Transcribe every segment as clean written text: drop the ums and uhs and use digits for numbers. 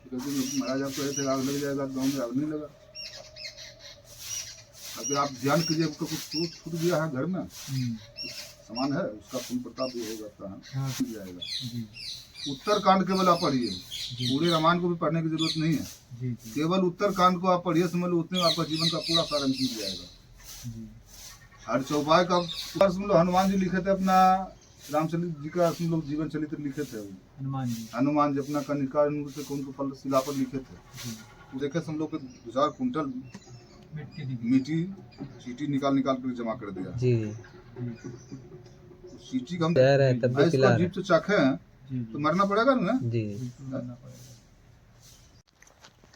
क्योंकि महाराज आप कहे थे आग लग जाएगा, गाँव में आग नहीं लगा। अगर आप ध्यान कीजिए, आपको कुछ छूट गया है घर में, सामान है, उसका पुण्य प्रताप भी हो जाता है, मिल जाएगा। उत्तर कांड केवल आप पढ़िए, पूरे रामायण को भी पढ़ने की जरूरत नहीं है, केवल उत्तर कांड को आप पढ़िए, समझ लो उतने आपका जीवन का पूरा सारांश मिल जाएगा। हर चौपाई का समझ लो हनुमान जी लिखे थे अपना, रामचरित जी का समझ लो जीवन चरित्र लिखे थे हनुमान जी अपना कनिका से उनको फल शिला पर लिखे थे। देखे हम लोग 2000 कुंटल मिट्टी चीटी निकाल कर जमा कर दिया जी। चीटी का हम इसको जीप से चाखे हैं तो मरना पड़ेगा ना जी।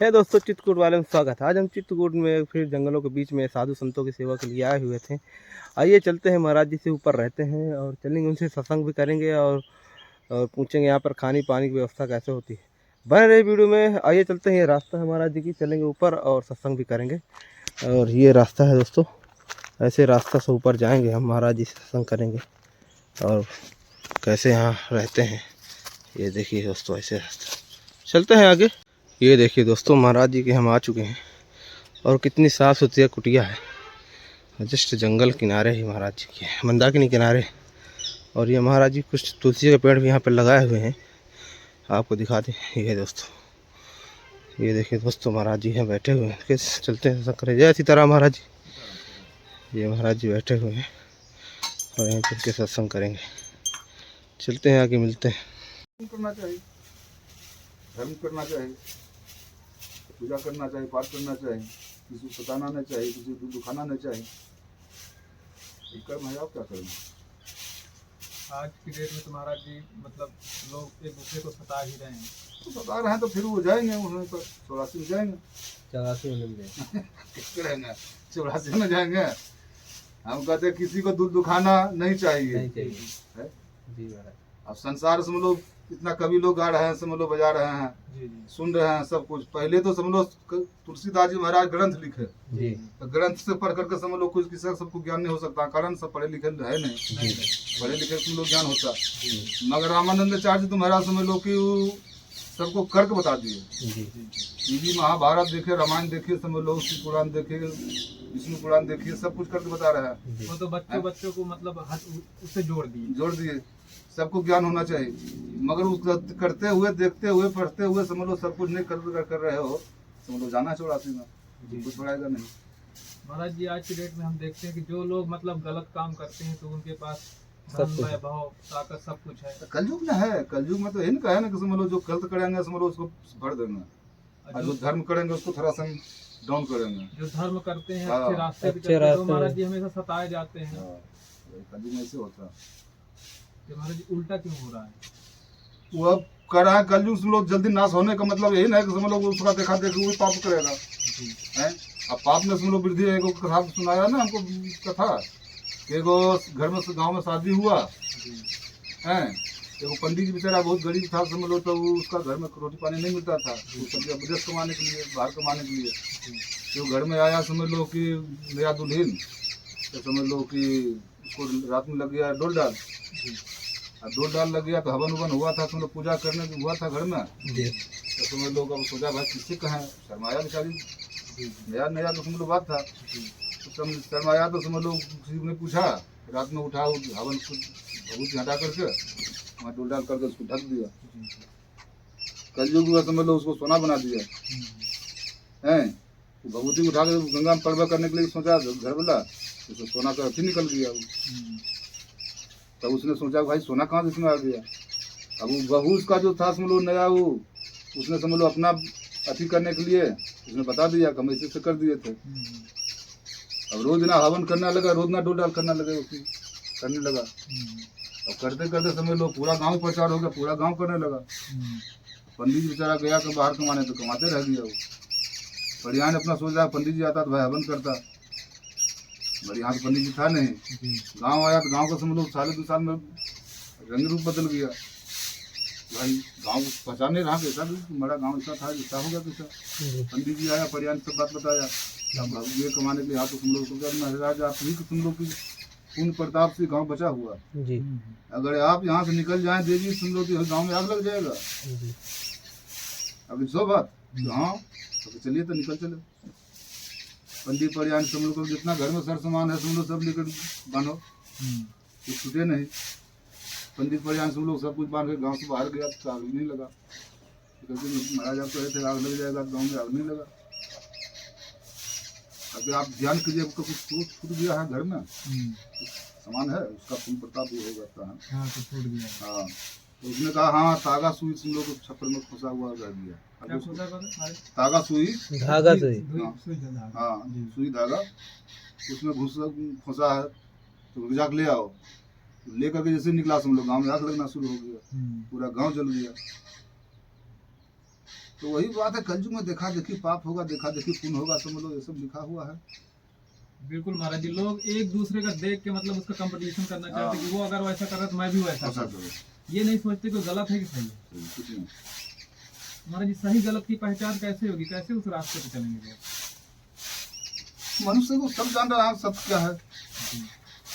है दोस्तों, चित्रकूट वाले में स्वागत है। आज हम चित्रकूट में फिर जंगलों के बीच में साधु संतों की सेवा के लिए आए हुए थे। आइए चलते हैं, महाराज जी से ऊपर रहते हैं और चलेंगे, उनसे सत्संग भी करेंगे और पूछेंगे यहाँ पर खाने पानी की व्यवस्था कैसे होती है। बने रहे वीडियो में। आइए चलते हैं, ये रास्ता है महाराज जी की, चलेंगे ऊपर और सत्संग भी करेंगे। और ये रास्ता है दोस्तों, ऐसे रास्ता से ऊपर जाएंगे हम, महाराज जी से सत्संग करेंगे और कैसे यहाँ रहते हैं ये देखिए दोस्तों। ऐसे रास्ता चलते हैं आगे। ये देखिए दोस्तों, महाराज जी के हम आ चुके हैं और कितनी साफ़ सुथरी कुटिया है, जस्ट जंगल किनारे ही महाराज जी के, मंदाकिनी किनारे। और ये महाराज जी कुछ तुलसी के पेड़ भी यहाँ पर लगाए हुए हैं, आपको दिखा दें। ये दोस्तों, ये देखिए दोस्तों, महाराज जी हैं बैठे हुए हैं। कैसे चलते हैं सत्संग करें। जय सीताराम महाराज जी। ये महाराज जी बैठे हुए हैं और यहीं चल के सत्संग करेंगे। चलते हैं, आगे मिलते हैं। करना चाहिए, धर्म करना चाहिए, पूजा करना चाहिए, पाठ करना चाहिए, किसी को सताना नहीं चाहिए, किसी को दुखाना नहीं चाहिए। कर्म है, आप क्या करेंगे? आज की डेट में तो महाराज जी मतलब लोग एक दूसरे को सता ही रहे हैं। तो सता रहे हैं तो फिर वो जाएंगे, उन्होंने तो 84 में जाएंगे, 84 में मिल जाएंगे। किस करेंगे 84 में जाएंगे। हम कहते हैं किसी को दुखाना नहीं चाहिए, नहीं चाहिए। जी महाराज। अब संसार समझ लो इतना कवि लोग गा रहे हैं, समझ लो बजा रहे हैं, सुन रहे हैं सब कुछ। पहले तो समझ लो तुलसीदास जी महाराज ग्रंथ लिखे जी, तो ग्रंथ से पढ़ करके समझ लो कुछ किसी सबको ज्ञान नहीं हो सकता, कारण सब पढ़े लिखे है नहीं, पढ़े लिखे तुम लोग ज्ञान होता। मगर रामानंदाचार्य तो महाराज समझ लो कि सबको कर्क बता दिए। टीवी महाभारत देखे, रामायण देखे, समझ लो शिव पुराण देखे, विष्णु पुराण देखिए, सब कुछ करके बता रहा है। वो तो बच्चों को मतलब उससे जोड़ दिए, सबको ज्ञान होना चाहिए। मगर उस करते हुए, देखते हुए, पढ़ते हुए समझ लो सब कुछ नहीं कर रहे हो, समझ लो जाना 84 में कुछ पढ़ाएगा नहीं। महाराज जी आज की डेट में हम देखते हैं कि जो लोग मतलब गलत काम करते हैं तो उनके पास धन, वैभव, ताकत सब कुछ है। कलयुग में है, कलयुग में तो इनका है ना कि समझ लो जो गलत करेंगे समझ लो उसको भर देंगे, और जो धर्म करेंगे उसको थोड़ा सा डाउन करेंगे। जो धर्म करते हैं अच्छे रास्ते पे चलते हैं, महाराज जी हमेशा सताए जाते हैं। कलयुग में ऐसे होता है। महाराज जी उल्टा क्यों हो रहा है? वो अब कर रहा है कलयुग से लोग जल्दी नाश होने का मतलब यही ना है कि समझ लो उसका देखा देखी वही पाप करेगा है। अब पाप में समझ लो वृद्धि है। कथा सुनाया ना हमको कथा, एगो घर में गांव में शादी हुआ है, एगो पंडित जी बेचारा बहुत गरीब था समझ लो, तो उसका घर में रोटी पानी नहीं मिलता था, तो विदेश कमाने के लिए, बाहर कमाने के लिए तो घर में आया, समझ लो कि नया दुल्हन, तो समझ लो कि उसको रात में लग गया डोल डाल, डोल डाल लग गया तो हवन उवन हुआ था, समझ लो पूजा करने को हुआ था घर में, तो समझ लो अब सोचा भाई किससे कहें, शर्माया बेचारी, नया तो समझ लो बात था, तो शर्माया तो समझ लो किसी ने पूछा, रात में उठा हवन भभूति हटा करके वहाँ डोल डाल करके उसको ढक दिया। कलयुग में समझ लो उसको सोना बना दिया है। भभूति उठा कर गंगा में प्रवेश करने के लिए सोचा घर वाला, उसको सोना का अथी निकल गया। तब उसने सोचा भाई सोना कहाँ से इसमें आ गया। अब वो बहू उसका जो था समझ लो नया, वो उसने समझ लो अपना अथी करने के लिए उसने बता दिया कि हम ऐसे से कर दिए थे। अब रोज ना हवन करना लगा, रोज ना डोल डाल करना लगा, उसी करने लगा। अब करते करते समझ लो पूरा गांव प्रचार हो गया, पूरा गांव करने लगा। पंडित बेचारा गया तो बाहर कमाने, तो कमाते रह गया वो। बढ़िया ने अपना सोच रहा पंडित जी आता तो भाई हवन करता, बढ़िया तो पंडित जी था नहीं। गांव आया तो गांव का समझ लो साल 2 साल में रंग रूप बदल गया। भाई गांव पहचान नहीं रहा, कैसा हमारा गांव ऐसा था, जैसा हो गया कैसा। पंडित जी आया, बढ़िया ने सब बात बताया, ये कमाने के लिए आप तो सुन लो महाराज, आप ही सुन लो कि पूर्ण प्रताप से गांव बचा हुआ जी। अगर आप यहाँ से निकल जाएं देवी, सुन लो कि गांव में आग लग जाएगा। अभी सो बात हाँ तो चलिए तो निकल चले। पंडित परियान सब लोग को जितना घर में सर सामान है सब लोग सब लेकर बांधो, कुछ छूटे नहीं। पंडित परियान सब लोग सब कुछ बांध के गाँव से बाहर गया तो आग नहीं लगा। महाराज आप कहे थे आग लग जाएगा, गाँव में आग नहीं लगा। अगर आप ध्यान कीजिए आपको कुछ छूट गया है घर में सामान है उसका पुण्य प्रताप भी हो जाता है। हाँ तो छूट गया। हाँ तो उसने कहा हाँ तागा सुई तुम लोग छप्पर में फंसा हुआ रह दिया। क्या खोजा कर तागा सुई धागा से हाँ सुई धागा उसमें फंसा है तो जाकर ले आओ। ले करके जैसे निकला सब लोग गाँव में आग लगना शुरू हो गया, पूरा गांव जल गया। तो वही बात है कलयुग में देखा देखी पाप होगा, देखा देखी पुण्य होगा, समझ लो ये सब लिखा हुआ है। बिल्कुल महाराज जी, लोग एक दूसरे का देख के मतलब उसका कंपटीशन करना चाहते कि वो अगर वैसा कर रहा तो मैं भी वैसा करूं। ये नहीं सोचते कि गलत है कि सही है। कुछ नहीं। महाराज जी सही गलत की पहचान कैसे होगी, कैसे उस रास्ते पे चलेंगे लोग? मनुष्य को सब जान रहा है सत्य क्या है,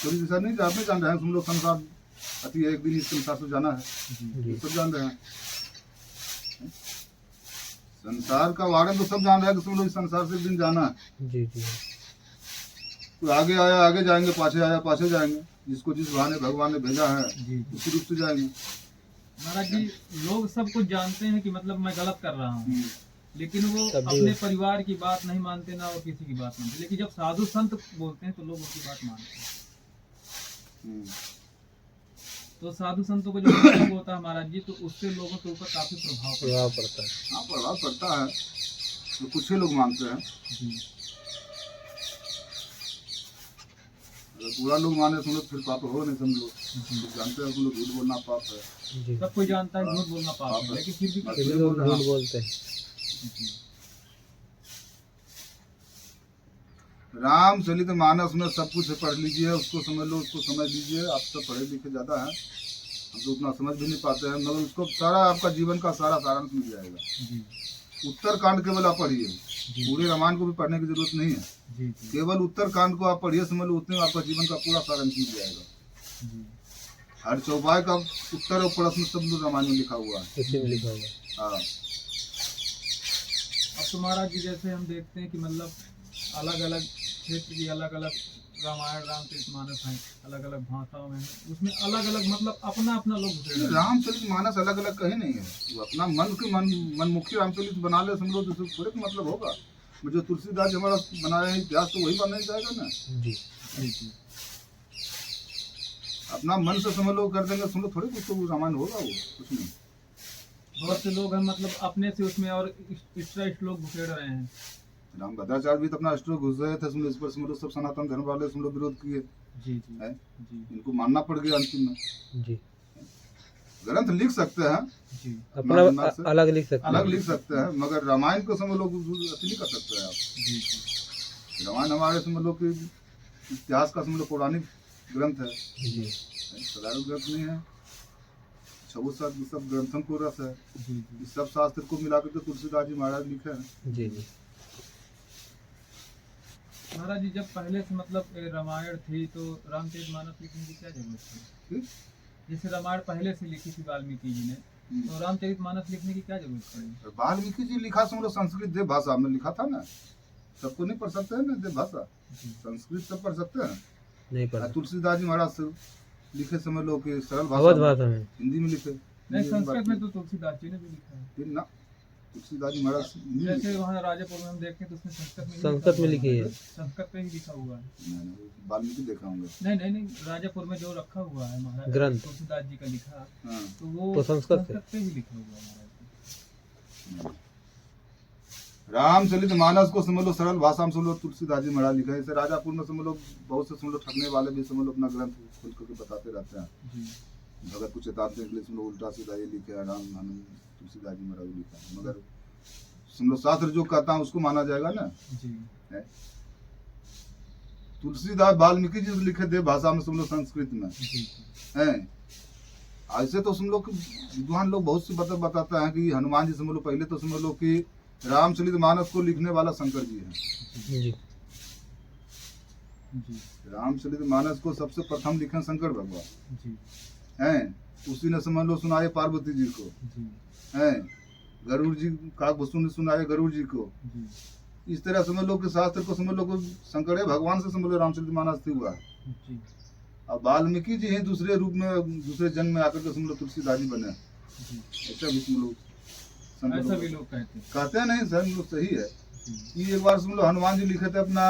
थोड़ी दिशा नहीं आपने जान रहे हैं। तुम लोग संसार अति एक दिन इस संसार से जाना है, सब जान रहे हैं। संसार का वार्डन तो सब जान रहे हैं कि तुम लोग इस संसार से एक दिन जाना है। जी जी तो आगे आया आगे जाएंगे, पाछे आया पाछे जाएंगे। जिसको जिस बहाने भगवान ने भेजा है उसी रूप से जाएंगे। महाराज जी लोग सब कुछ जानते हैं कि मतलब मैं गलत कर रहा हूँ, लेकिन वो अपने परिवार की बात नहीं मानते ना और किसी की बात मानते। लेकिन जब साधु संत बोलते हैं तो लोग उनकी बात मानते हैं। तो साधु संतों को जो मतलब होता है महाराज जी, तो उससे लोगों के ऊपर काफी प्रभाव पड़ता है। हाँ प्रभाव पड़ता है, तो कुछ ही लोग मानते हैं। अगर पूरा लोग माने तो फिर पाप हो नहीं। तुम लोग जानते हैं तुम लोग झूठ बोलना पाप है। सब कोई जानता है झूठ बोलना पाप है, लेकिन फिर भी लोग झूठ बोलते हैं। रामचरित मानस में सब कुछ पढ़ लीजिए, उसको समझ लो, उसको समझ लीजिए। आप सब पढ़े लिखे ज्यादा हैं, हम तो उतना समझ भी नहीं पाते हैं, मगर उसको सारा आपका जीवन का सारा सारांश मिल जाएगा। उत्तर कांड केवल आप पढ़िए, पूरे रामायण को भी पढ़ने की जरूरत नहीं है। केवल उत्तर कांड को आप पढ़िए, समझ लो, उतने में आपका जीवन का पूरा सारांश मिल जाएगा। हर चौपाई का उत्तर और प्रश्न सब रामायण में लिखा हुआ है। हाँ अब तो महाराज जी जैसे हम देखते हैं कि मतलब अलग अलग क्षेत्र की अलग अलग रामायण रामचरितमानस हैं, अलग अलग भाषाओं में, उसमें अलग अलग मतलब अपना अपना लोग। रामचरितमानस अलग अलग कहीं नहीं है, वो अपना मन के मनमुखी रामचरित बना ले समझो तो थोड़े तो मतलब होगा। जो तुलसीदास हमारा बनाया है इतिहास तो वही बनना जाएगा ना। जी अपना मन से समझ लो कर देंगे, समझो थोड़े कुछ तो रामायण होगा, वो कुछ नहीं। बहुत से लोग हैं मतलब अपने से उसमें और इष्ट लोग घुसेड़ रहे हैं। राम भद्राचार्य भी तो अपना अष्ट घुस रहे थे, समझो इस पर समझो सब सनातन धर्म वाले समझो विरोध किए। है इनको मानना पड़ गया अंतिम में। जी ग्रंथ लिख सकते हैं जी, अपना अलग लिख सकते हैं, मगर रामायण को समझ लो अति नहीं कर सकते हैं आप। रामायण हमारे समझ लो कि इतिहास का समझ लो पौराणिक ग्रंथ है, साधारण ग्रंथ नहीं है। 26 सब ग्रंथों को रस है। इस सब शास्त्र को मिलाकर के तुलसीदास जी महाराज लिखे हैं। जी महाराज जी जब पहले से मतलब रामायण थी तो रामचरितमानस लिखने की क्या जरूरत थी? जैसे रामायण पहले से लिखी थी वाल्मीकि जी ने, तो रामचरितमानस लिखने की क्या जरूरत पड़ी? वाल्मीकि जी लिखा समझो संस्कृत देव भाषा में लिखा था ना, सबको नहीं पढ़ सकते हैं ना देव भाषा, संस्कृत सब पढ़ सकते हैं नहीं पढ़ा। तुलसीदास जी महाराज से लिखे समझ लो कि सरल भाषा में हिंदी में लिखे। नहीं संस्कृत में तो तुलसीदास जी ने भी लिखा है ना, तुलसीदास जी महाराज जैसे वहाँ राजापुर में हम देखते हैं तो उसमें संस्कृत में लिखी है, संस्कृत पे ही लिखा हुआ है। वाल्मीकि देखा होंगे। नहीं राजापुर में जो रखा हुआ है महाराज ग्रंथ तुलसीदास जी का लिखा, तो तो वो संस्कृत पे ही लिखा हुआ है महाराज। रामचरित मानस को समझ लो सरल भाषा में समझ लो तुलसीदास जी महाराज लिखा है। जैसे राजापुर में समझ लो बहुत से समझ लो ठगने वाले भी समझ लो अपना ग्रंथ खोल करके बताते रहते हैं। भगत को चेतावनी के लिए समझ लो उल्टा सीधा ये लिखे है राम तुलसीदास जी महाराज लिखा है, मगर समझ लो शास्त्र जो कहता है उसको माना जाएगा ना। तुलसीदास वाल्मीकि जी लिखे देव भाषा में समझ लो संस्कृत में है। ऐसे तो समझ लो विद्वान लोग बहुत सी बातें बताते हैं कि हनुमान जी समझ लो पहले तो समझ लो कि रामचरित मानस को लिखने वाला शंकर जी है। रामचरित मानस को सबसे प्रथम लिखे शंकर भगवान हैं, उसी ने समझ लो सुनाए पार्वती जी को हैं। गरुड़ जी का भूषण सुनाए गरुड़ जी को। जी इस तरह समझ लो कि शास्त्र को समझ लो कि शंकर भगवान से समझ लो रामचरितमानस से हुआ है। जी अब वाल्मीकि जी ही दूसरे रूप में दूसरे जन्म में आकर के समझ लो तुलसीदास जी बने। जी ऐसा भी समझ लो संत ऐसा लोग भी लोग कहते हैं। कहते हैं, नहीं सर हम लोग सही है। जी कि एक बार समझ लो हनुमान जी लिखे थे अपना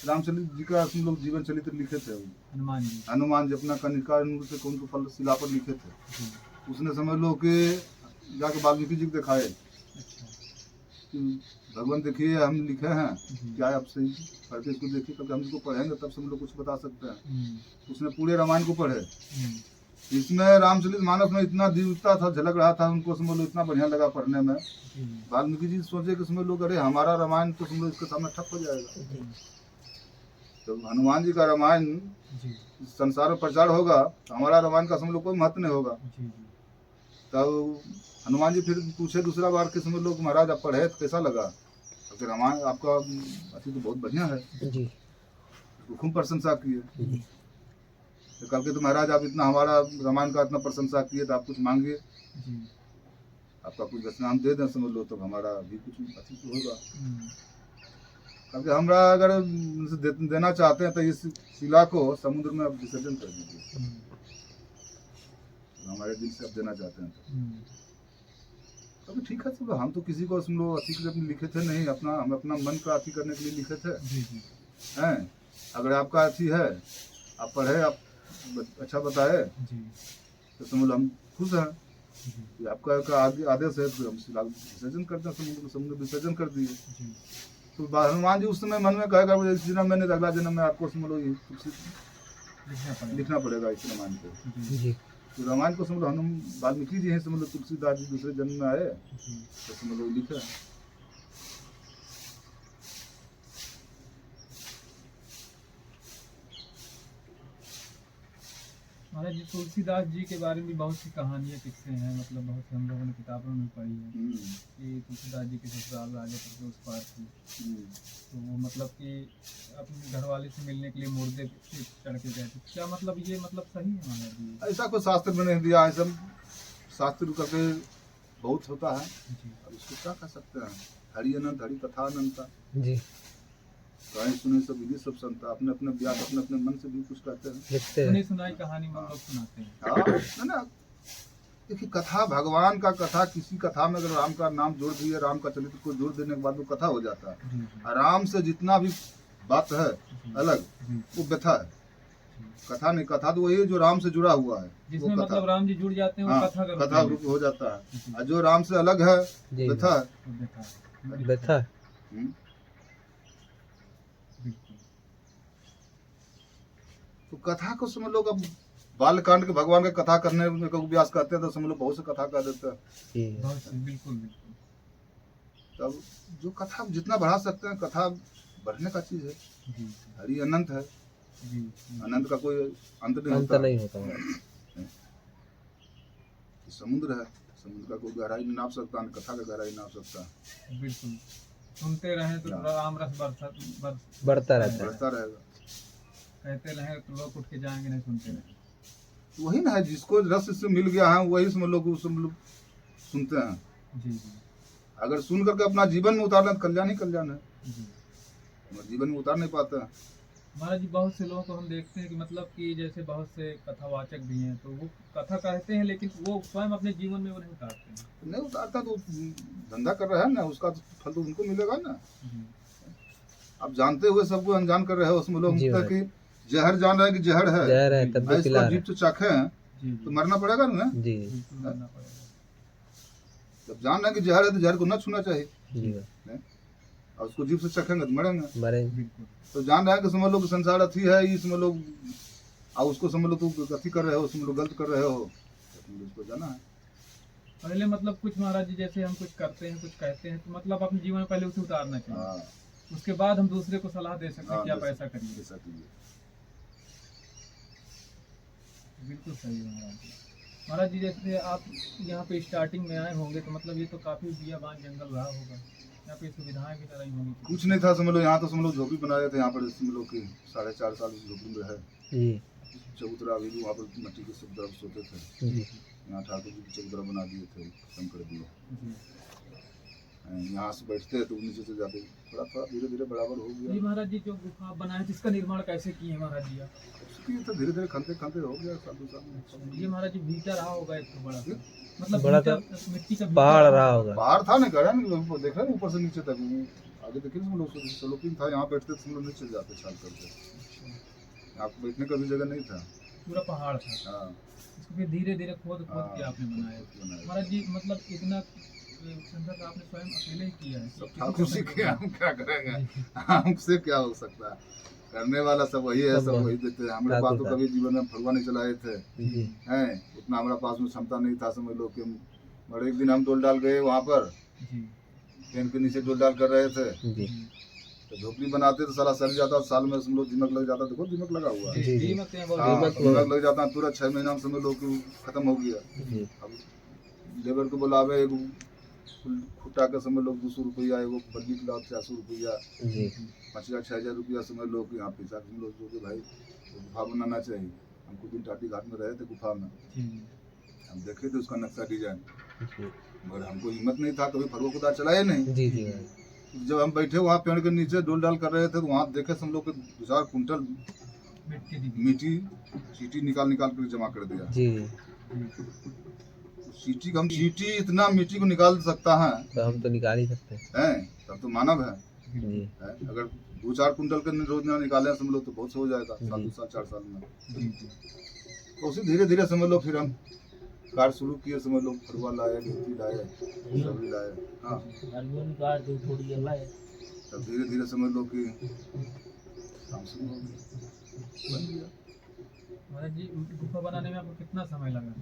रामचरित जी का समझ लो जीवन चरित्र लिखे थे। हनुमान जी। हनुमान जी अपना कनिका से कौन को फल शिला पर लिखे थे। जी उसने समझ लो कि जाके वाल्मीकि जी को दिखाए अच्छा कि भगवान देखिए हम लिखे हैं, जी क्या है आप सही पढ़ के इसको देखिए, तब हम इसको पढ़ेंगे तब से हम लोग कुछ बता सकते हैं। हम्म, उसने पूरे रामायण को पढ़े। हम्म, इसमें रामचरित मानस में इतना दिव्यता था, झलक रहा था, उनको समझ लो इतना बढ़िया लगा पढ़ने में। जी वाल्मीकि जी सोचे कि समझ लो अरे हमारा रामायण तो समझ लो इसके सामने ठप हो जाएगा। तो हनुमान जी का रामायण जी संसार में प्रचार होगा तो हमारा रामायण का समझ लो कोई महत्व नहीं होगा। जी तब हनुमान जी फिर पूछे दूसरा बार कि समझ लो कि महाराज आप पढ़े तो कैसा लगा। तो फिर रामायण आपका अति तो बहुत बढ़िया है, जी तो खूब प्रशंसा किए। तो कल के तो महाराज आप इतना हमारा रामायण का इतना प्रशंसा किए तो आप कुछ मांगिए, जी आपका कुछ दक्षिणा हम दे दें समझ लो तब हमारा भी कुछ अति तो होगा। हम्म, क्योंकि हमरा अगर उनसे देना चाहते हैं तो इस शिला को समुद्र में आप विसर्जन कर दीजिए। हम्म, तो हमारे दिल से आप देना चाहते हैं हम्म, तो ठीक है। चलो हम तो किसी को सुन लो अति के लिए लिखे थे नहीं, अपना हम अपना मन का अति करने के लिए लिखे थे जी जी हैं। अगर आपका अति है, आप पढ़े, आप अच्छा बताए जी तो समझ लो हम खुश हैं। जी कि आपका का आदेश है तो हम शिला विसर्जन करते हैं, समुद्र विसर्जन कर दिए। जी तो हनुमान जी उस समय मन में कहेगा इस जन्म मैंने अगला जन्म में आपको समझ लो लिखना पड़ेगा इस रामायण को। जी जी तो रामायण को समझ लो हम वाल्मीकि जी हैं समझ लो तुलसीदास जी दूसरे जन्म में आए जी तो समझ लो लिखे। महाराज जी तुलसीदास जी के बारे में बहुत सी कहानियाँ किस्से हैं, मतलब बहुत से हम लोगों ने किताबों में पढ़ी है कि तुलसीदास जी के ससुराल राजा पर उस पार थी, तो वो मतलब कि अपने घरवाले से मिलने के लिए मुर्दे पे चढ़ के गए थे। क्या मतलब ये मतलब सही है महाराज जी? ऐसा कोई शास्त्र में नहीं दिया है, सब शास्त्र करके बहुत होता है। जी अब इसको क्या कह सकते हैं, हरि अनंत हरि कथा अनंता, जी कहीं सुने सब विधि सब संता, अपने अपने व्यास अपने अपने मन से भी कुछ कहते हैं। लिखते हैं। सुनी सुनाई कहानी में हम लोग सुनाते हैं। हाँ ना, देखिए कथा भगवान का कथा, किसी कथा में अगर राम का नाम जोड़ दिए, राम का चरित्र को जोड़ देने के बाद वो कथा हो जाता है। जी जी राम से जितना भी बात है जी अलग जी वो व्यथा है, कथा नहीं। कथा तो वही है जो राम से जुड़ा हुआ है, वो जिसमें कथा। मतलब राम जी जुड़ जाते हैं वो हाँ, कथा का कथा रूप रूप हो जाता है। जी। और जो राम से अलग है जी व्यथा है। में व्यथा है। व्यथा हम्म। बिल्कुल तो कथा को समझ लो, अब बालकांड के भगवान का कथा करने में को व्यास कहते हैं तो समझ लो बहुत से कथा कह देते हैं। जी बहुत सी, बिल्कुल बिल्कुल तब जो कथा जितना बढ़ा सकते हैं, कथा बढ़ने का चीज है। जी हरि अनंत है, जी अनंत का कोई अंत नहीं अंत होता। नहीं होता। समुद्र है, समुद्र का कोई गहराई नहीं नाप सकता, न कथा का गहराई नाप सकता। बिल्कुल सुनते रहें तो राम रस बढ़ता रहता है। बढ़ता रहेगा। कहते रहें तो लोग उठ के जाएंगे, नहीं सुनते रहें। वही ना है, जिसको रस से मिल गया है वही सब लोग सुनते हैं। जी जी अगर सुन करके अपना जीवन में उतारना तो कल्याण ही कल्याण है। जी मगर जीवन में उतार नहीं पाते हैं। महाराज जी बहुत से लोगों को हम देखते हैं कि मतलब कि जैसे बहुत से कथावाचक भी हैं तो वो कथा कहते हैं लेकिन वो स्वयं अपने जीवन में वो नहीं उतारते हैं। नहीं उतारता तो धंधा कर रहा है ना, उसका फल तो उनको मिलेगा ना। जी आप जानते हुए सबको अनजान कर रहे हो, उसमें लोग जी मुझसे कि जहर जान रहे हैं कि जहर है, जहर है तब भी इसको पिला जीभ तो चाखे हैं जी तो जी मरना पड़ेगा ना। जी बिल्कुल मानना पड़ेगा। जब जान रहे हैं कि जहर है तो जहर को न छूना चाहिए, जी और उसको जीभ से चखेंगे तो मरेंगे। मरेंगे। बिल्कुल तो जान रहे हैं कि समझ लो कि संसार अथी है, इसमें लोग और उसको समझ लो तुम अथी कर रहे हो, समझ लो गलत कर रहे हो, तो उसको जाना है। पहले मतलब कुछ महाराज जी जैसे हम कुछ करते हैं कुछ कहते हैं तो मतलब अपने जीवन में पहले उसे उतारना चाहिए, हाँ, उसके बाद हम दूसरे को सलाह दे सकते हैं हाँ, कि आप दे ऐसा करिए। ऐसा कीजिए। बिल्कुल सही है महाराज जी। महाराज जी जैसे आप यहाँ पे स्टार्टिंग में आए होंगे तो मतलब ये तो काफी बियाबान जंगल रहा होगा, यहाँ पे सुविधाएं भी तरह ही होंगी। कुछ नहीं था समझ लो, यहाँ तो समझ लो झोपड़ी बनाए थे यहाँ पर, समझ लो कि 4.5 साल झोपड़ी में है। जी चबूतरा अभी भी वहाँ पर मट्टी के सब तरफ सोते थे, जी यहाँ ठाकुर जी की चबूतरा बना दिए थे, खत्म कर दिए। जी यहाँ से बैठते हैं तो नीचे से जाते थोड़ा थोड़ा धीरे धीरे बराबर हो जी गया। महाराज जी, जो गुफा आप बनाए थे इसका निर्माण कैसे किए हैं महाराज जी आप? उसकी तो धीरे धीरे खनते खनते हो गया साल 2 साल में। ये महाराज जी भीतर रहा होगा एक तो बड़ा सा, मतलब बड़ा भीतर मिट्टी का भीतर पहाड़ रहा होगा। बाहर था ना गया ना, देख रहे हैं ऊपर से नीचे तक आगे देखिए हम लोग स्लोपिंग था, यहाँ बैठते थे हम लोग नीचे जाते छाल करके, यहाँ बैठने का भी जगह नहीं था। पूरा पहाड़ था। हाँ इसको फिर धीरे धीरे खोद खोद के आपने बनाया। बनाया। महाराज जी मतलब इतना संघर्ष आपने स्वयं अकेले ही किया है? सब ठाकुर जी के, हम क्या करेंगे, हमसे क्या हो सकता है, करने वाला सब वही है, सब वही देते हैं। हमारे पास तो कभी जीवन में फरुआ नहीं चलाए थे हैं, उतना हमारे पास में क्षमता नहीं था, समझ लो कि हम बड़े एक दिन हम डोल डाल गए वहाँ पर, पेन के नीचे डोल डाल कर रहे थे, तो झोपड़ी बनाते तो साला सड़ जाता, साल में हम लोग दीमक लग जाता, देखो दीमक लगा हुआ है, दीमक लग जाता, पूरा 6 महीना में समझ लो कि खत्म हो गया। अब लेबर को बुलावे, एगो खुटा के समझ लो 200 रुपया, एगो बल्ली के लाभ 400 रुपया, 5,000-6,000 रुपया समझ लो कि यहाँ पैसा हम लोग जो भाई गुफा बनाना चाहिए। हम कुछ दिन टाटी घाट में रहे थे गुफा में, हम देखे थे उसका नक्शा डिजाइन, मगर हमको हिम्मत नहीं था, कभी फरुआ कुदार चलाए नहीं। जब हम बैठे वहाँ पेड़ के नीचे डोल डाल कर रहे थे तो वहाँ देखे हम लोग 2-4 कुंटल मिट्टी चीटी निकाल निकाल कर जमा कर दिया। चीटी इतना मिट्टी को निकाल सकता है तो हम तो निकाल ही सकते हैं, तब तो मानव है। अगर 2-4 कुंटल के रोज ना निकाले समझ लो तो बहुत हो जाएगा 2-4 साल में। तो उसी धीरे धीरे समझ लो फिर हम कार्य शुरू किए, समझ लो फरुआ लाए, गिट्टी लाए, सब्जी लाए, हाँ तब धीरे धीरे समझ लो कि काम शुरू हो गया, बन गया। महाराज जी गुफा बनाने में आपको कितना समय लगा?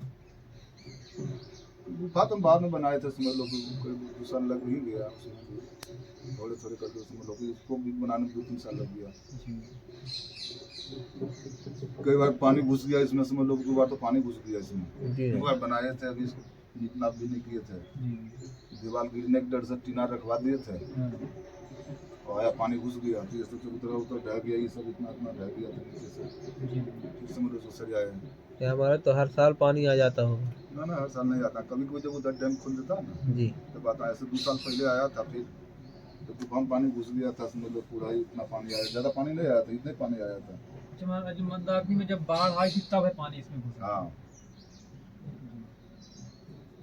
गुफा तो बाद में बनाए थे, समझ लो कि कोई 2 साल लग ही गया, उसमें थोड़े थोड़े करके समझ लो कि इसको भी बनाने में 2-3 साल लग गया। कई बार पानी घुस गया इसमें, समझ लो 2 बार तो पानी घुस गया इसमें। 2 बार बनाए थे, अभी इसको इतना भी नहीं किए थे, दीवार गिरने के डर से टीना रखवा दिए थे और आया पानी घुस गया, फिर से उतर ढह गया, ये सब इतना ढह गया था नीचे से, फिर समझ लो सरियाए। हमारा तो हर साल पानी आ जाता होगा। ना हर साल नहीं आता, कभी कभी जब उधर डैम खुल देता ना जी तब आता। ऐसे 2 साल पहले आया था, फिर तो तूफान पानी घुस गया था, समझ लो पूरा ही इतना पानी आया, ज्यादा पानी नहीं आया था, इतने पानी आया था। अच्छा महाराज जी मंदाकिनी में जब बाढ़ आई थी तब है पानी इसमें घुसा? हाँ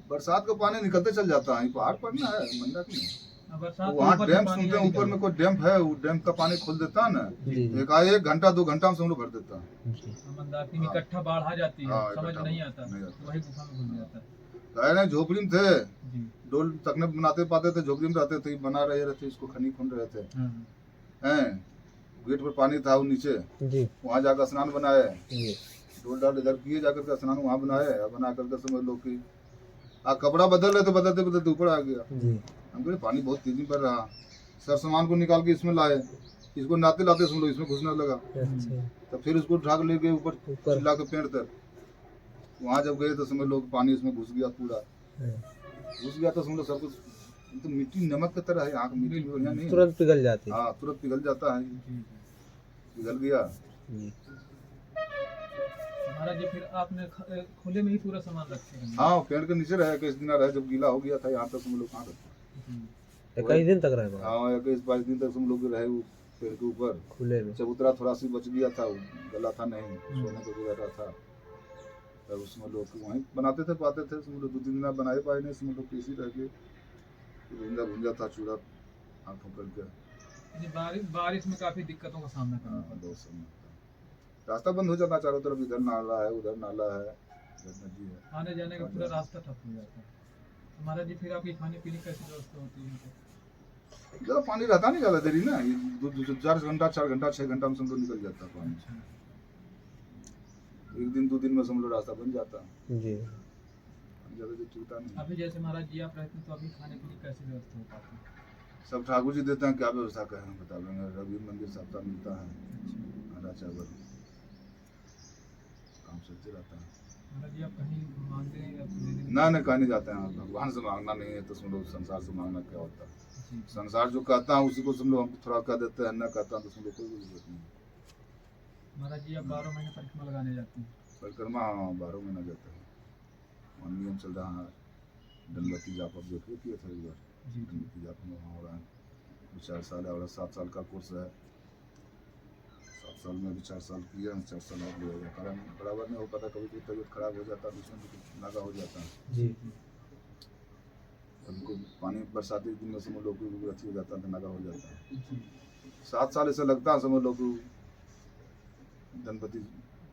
बरसात का पानी निकलते चल जाता है, पहाड़ पर ना है मंदाकिनी, बरसात वहाँ डैम सुनते हैं ऊपर में कोई डैम है, वो डैम का पानी खोल देता है ना, एक घंटा 2 घंटा में सब लोग भर देता है। मंदाकिनी में इकट्ठा बाढ़ आ जाती है, समझ नहीं आता, वही गुफा में घुस जाता है। कह रहे झोपड़ी में थे, डोल तक न बनाते पाते थे, झोपड़ी में रहते थे, बना रहे थे, इसको खनी खोल रहे थे हैं, गेट पर पानी था वो नीचे, वहाँ जाकर स्नान बनाए, डोल डाल इधर किए, जाकर के स्नान वहाँ बनाए, बना करके समझ लो कि कपड़ा बदल रहे थे, बदलते बदलते ऊपर आ गया। हम कहे पानी बहुत तेजी पर रहा, सर सामान को निकाल के इसमें लाए, इसको नाते लाते समझ लो इसमें घुसने लगा, तो फिर उसको ढाक ले गए ऊपर चिल्ला के पेड़ तक। वहाँ जब गए तो समझ लो पानी इसमें घुस गया, पूरा घुस गया, तो समझ लो सब कुछ, तो मिट्टी नमक की तरह है, यहाँ की मिट्टी बढ़िया नहीं, तुरंत पिघल जाती है। हाँ तुरंत पिघल जाता है, पिघल गया। महाराज जी फिर आपने खुले में ही पूरा सामान रखे हैं? हाँ पेड़ के नीचे रहे, 21 दिन रहे, जब गीला हो गया था यहाँ तक समझ लो कहाँ रखे, 21 दिन तक रहे। हाँ 21-22 दिन तक समझ लो रहे वो पेड़ के ऊपर खुले में। चबूतरा थोड़ा सी बच गया था, गला था नहीं, सोने को जगह था, तब उसमें लोग वहीं बनाते थे पाते थे, समझ लो 2-3 दिन बनाए पाए नहीं, समझ लो कैसी रह गए, भुंजा भुंजा था चूड़ा आँखों करके। बारिश में काफी दिक्कतों का सामना करना पड़ा। बहुत समय रास्ता बंद हो जाता चारों तरफ, इधर नाला है, उधर नाला है, इधर नदी है, आने जाने का पूरा रास्ता ठप हो जाता है। महाराज जी फिर आपकी खाने पीने की कैसी व्यवस्था होती है? ज़्यादा पानी रहता नहीं, ज़्यादा देरी ना, 4 घंटा 6 घंटा में समझ लो निकल जाता है पानी। एक दिन 2 दिन में समझ लो रास्ता बन जाता है जी, ज़्यादा देर टिकता नहीं। अभी जैसे महाराज जी आप रहते हैं तो अभी खाने पीने की कैसी व्यवस्था हो पाती है? सब ठाकुर जी देते हैं, क्या व्यवस्था करें बता देंगे। रवि मंदिर सप्ताह मिलता है, आधा चावल, काम चलते रहता है। महाराज जी आप कहीं मांगते हैं? ना कहीं नहीं जाते हैं, भगवान से मांगना नहीं है तो सुन लो, संसार से मांगना क्या होता है। संसार जो कहता है उसी को सुन लो, हम थोड़ा कह देते हैं, न कहता तो सुन लो, कोई जरूरत नहीं। महाराज जी आप 12 महीने परिक्रमा लगाने जाते हैं? परिक्रमा हाँ 12 महीना जाता है, और नियम चल रहा है, दंडवती जाप आप देखिए किए थे एक बार। जी जी की जाति में वहाँ हो रहा है। 4 साल है और 7 साल का कोर्स है। 7 साल में भी 4 साल किया, 4 साल और लगेगा। कारण बराबर नहीं हो पाता, कभी कभी तबीयत खराब हो जाता है, उसमें भी कुछ नागा हो जाता है। जी उनको पानी बरसाती दिन में समझ लो कि अच्छी हो जाता है, तो नागा हो जाता है। जी 7 साल ऐसा लगता है समझ लो कि गणपति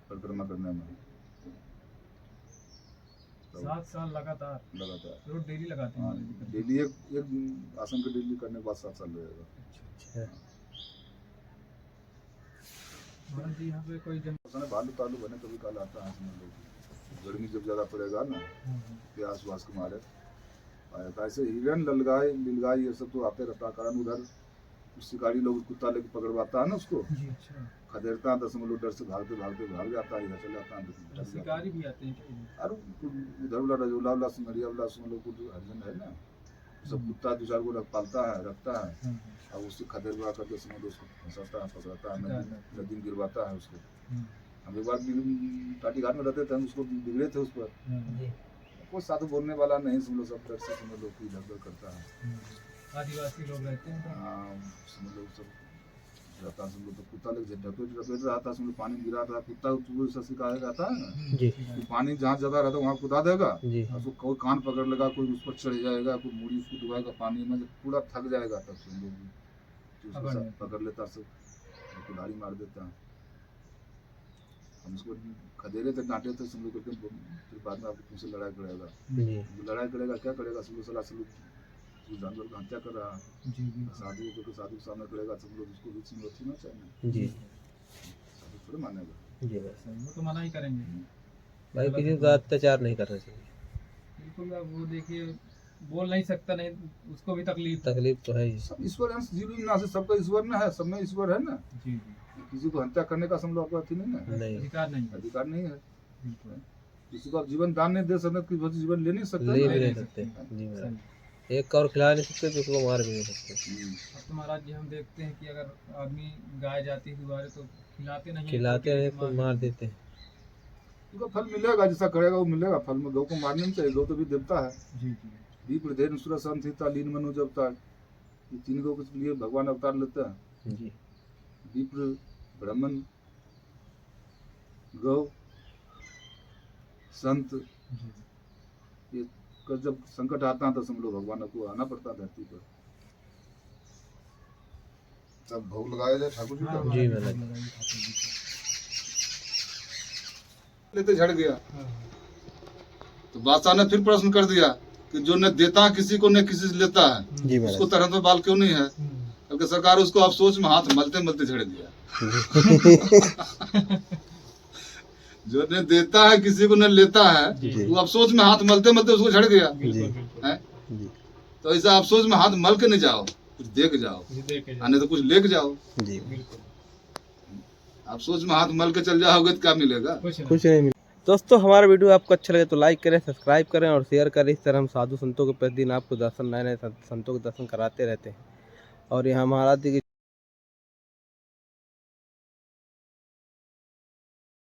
परिक्रमा करने में। 7 साल लगातार लगातार रोज डेली लगाते हैं हाँ, महाराज जी? डेली एक आसन का डेली करने के बाद 7 साल लगेगा। अच्छा महाराज जी यहाँ पे कोई जन भालू तालू बने कभी काल आता है समझ लो। गर्मी जब ज्यादा पड़ेगा ना, प्यास वास के मारे आ जाता है। ऐसे हिरन ललगाई नीलगाई ये सब तो आते रहता है। कारण उधर शिकारी लोग कुत्ता लेके पकड़वाता है ना, उसको जी अच्छा खदेड़ता है, 10 लोग डर से भागते भागते भाग जाता है, इधर चले जाता है, डर जाता है। शिकारी भी आते हैं क्या ये? और उधर वाला रजौला वाला सिमरिया वाला समझ लो कुछ हरिजन है ना, सब कुत्ता 2-4 को पालता है, रखता है, और उससे खदेड़वा करके समझ लो उसको फंसाता है, पकड़ता है, नदी में गिरवाता है उसको। हम एक बार टाटी घाट में रहते थे, हम उसको बिगड़े थे उस पर। कोई साधु बोलने वाला नहीं, समझ लो सब डर से समझ लो कि इधर करता है। आदिवासी लोग रहते हैं तो समझ लो सब रहता है, समझ लो तो कुत्ता लेके लपेट रहा था, समझ लो पानी गिरा था, कुत्ता से शिकायत रहता है ना जी कि पानी जहाँ ज्यादा रहता है वहाँ कुदा देगा, जी उसको कोई कान पकड़ लेगा, कोई उस पर चढ़ जाएगा, कोई मुड़ी उसको डुबाएगा पानी में, जब पूरा थक जाएगा तब से लोग पकड़ लेता, सब कुल्हाड़ी मार देता है। हम उसको खदेड़े थे, डांटे थे, समझ करके फिर बाद में आपको तुमसे लड़ाई करेगा। जी लड़ाई करेगा क्या करेगा, समझ सलाह से जानवर का हत्या कर रहा है। जी जी साधु को साधु के सामने करेगा, सब लोग उसको बीच में होती ना चाहिए, जी साधु थोड़े मानेगा। जी बस वो तो मना ही करेंगे भाई किसी का अत्याचार नहीं करना चाहिए। बिल्कुल। अब वो देखिए बोल नहीं सकता, नहीं उसको भी तकलीफ तकलीफ तो है ही। सब ईश्वर अंश जीव ना से सबका ईश्वर ना है, सब में ईश्वर है ना। जी जी किसी को हत्या करने का समझ लो आपको अथी नहीं है, नहीं अधिकार नहीं है। अधिकार नहीं है। बिल्कुल किसी को आप जीवन दान नहीं दे सकते, किसी को जीवन ले नहीं सकते ले ना। भी नहीं नहीं सकते सकते। जी महाराज, सही। एक और खिला नहीं सकते तो उसको मार भी नहीं सकते। अब तो महाराज जी हम देखते हैं कि अगर आदमी गाय जाती है दुआरे तो खिलाते नहीं हैं, खिलाते तो हैं तो मार देते हैं। उसको फल मिलेगा, जैसा करेगा वो मिलेगा फल में। गौ को मारने नहीं चाहिए, गौ तो भी देवता है। जी जी दीप हृदय सुर संथिता लीन मनु जपता, ये 3 गौ के लिए भगवान अवतार लेते हैं। जी विप्र, ब्राह्मण, गौ, संत, जी ये का जब संकट आता है तो समझ लो भगवान को आना पड़ता है धरती पर। तब भोग लगाया जाए ठाकुर जी हाँ, का। जी महाराज महाराज। लगाइए ठाकुर जी को। लेते झड़ गया हाँ, तो बादशाह ने फिर प्रश्न कर दिया कि जो न देता है किसी को, न किसी से लेता है, जी उसको महाराज। तरह में बाल क्यों नहीं है? क्योंकि सरकार उसको अफसोस में हाथ मलते मलते झड़ दिया। जो न देता है किसी को न लेता जी। है, वो अफसोस में हाथ मलते मलते उसको झड़ गया बिल्कुल बिल्कुल है। जी तो ऐसा अफसोस में हाथ मल के नहीं जाओ, कुछ दे के जाओ, जी, देखे जाए। नहीं तो कुछ लेके जाओ। जी बिल्कुल अफसोस में हाथ मल के चल जाओगे तो क्या मिलेगा? कुछ नहीं। कुछ नहीं मिला। दोस्तों हमारा वीडियो आपको अच्छा लगे तो लाइक करें, सब्सक्राइब करें और शेयर करें। इस तरह हम साधु संतों के प्रतिदिन आपको दर्शन, नए नए संतों के दर्शन कराते रहते हैं। और यहाँ महाराज जी की